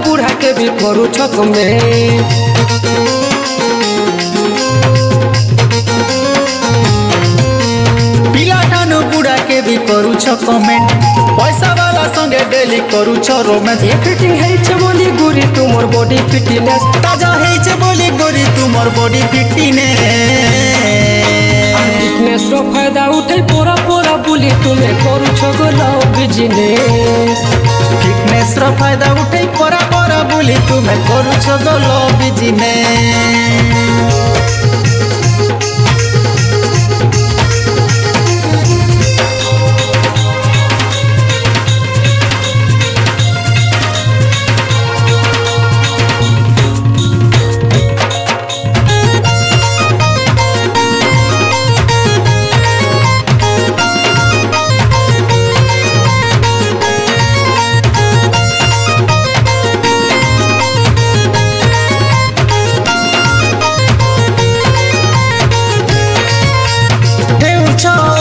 बूढ़ा के भी करू छक में पिला ठानु बूढ़ा के भी करू छक में पैसा वाला संगे डेली करू छ रोमांस फिटिंग है छे बोली गोरी तुमर बॉडी फिटनेस ताजा है छे बोली गोरी तुमर बॉडी फिटनेस फिटनेस रो फायदा उठे पूरा पूरा बोली तुम्हें करू छ गलो बिजनेस फिटनेस रो फायदा उठे पूरा पूरा बोली तुम्हें करू छ गलो बिजनेस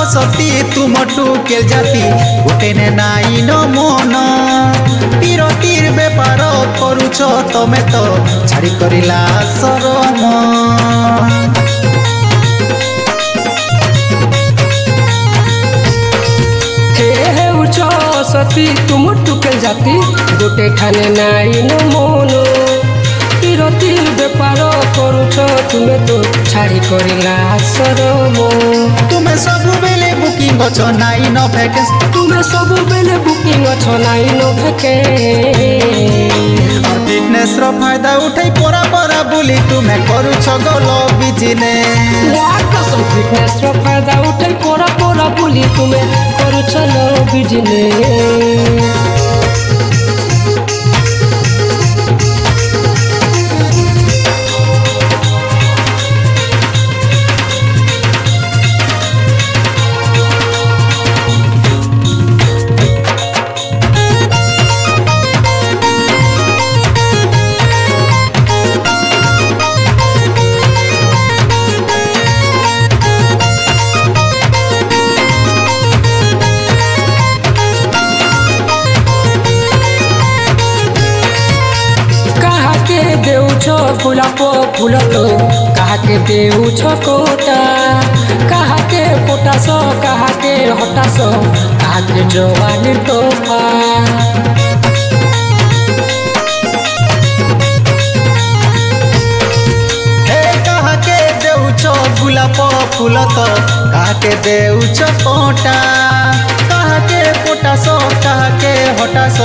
सती तुम टुकेल जाती गोटे ने नाई न मन पीरतीर बेपार करुछ तमे तो छाड़ी करिला शरम सती तुम टुकेल जाती गोटे खाने नाई न मन पीरतीर बेपार करुछ तुमे तो छाड़ी करिला शरम तुमे सबु बेले बुकिंग अछ नाई न भैकेंस तुमे सबु बेले बुकिंग अछ नाई न भैकेंस फिटनेस रो फायदा उठाई पोरा पोरा बोली तुमे करू छ गलो बिजनेस फिटनेस रो फायदा उठाई पोरा पोरा बोली तुमे करू छ लो बिजनेस गुलाब फूल तो कहा के देऊ कोटा कहा के पोटास कहा के हटास कहा के जवानी तोहफा कहा के देऊ गुलाब फूल तो कहा के देऊ कोटा कहा के पोटास कहा के हटास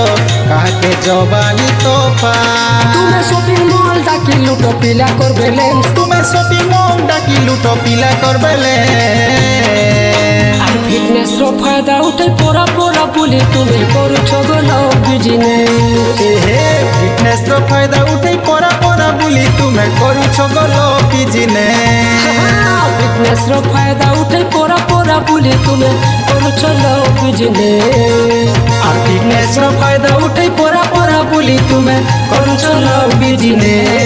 कहा के जवानी तोहफा तुम्हें शॉपिंग मॉल डाकी लूटो पिला कर बेले तुम्हें शॉपिंग मॉल डाकी लूटो पिला कर बेले फिटनेस रो फायदा उठे पोरा पोरा बोली तुम्हें करू छ गलो बिजनेस फिटनेस रो फायदा उठे पोरा पोरा बोली तुम्हें करू छ गलो बिजनेस फिटनेस रो फायदा उठे पोरा पोरा बोली तुम्हें करू छ लो बिजनेस फिटनेस रो फायदा उठे पोरा पोरा बोली तुम्हें करू छ लो बिजनेस।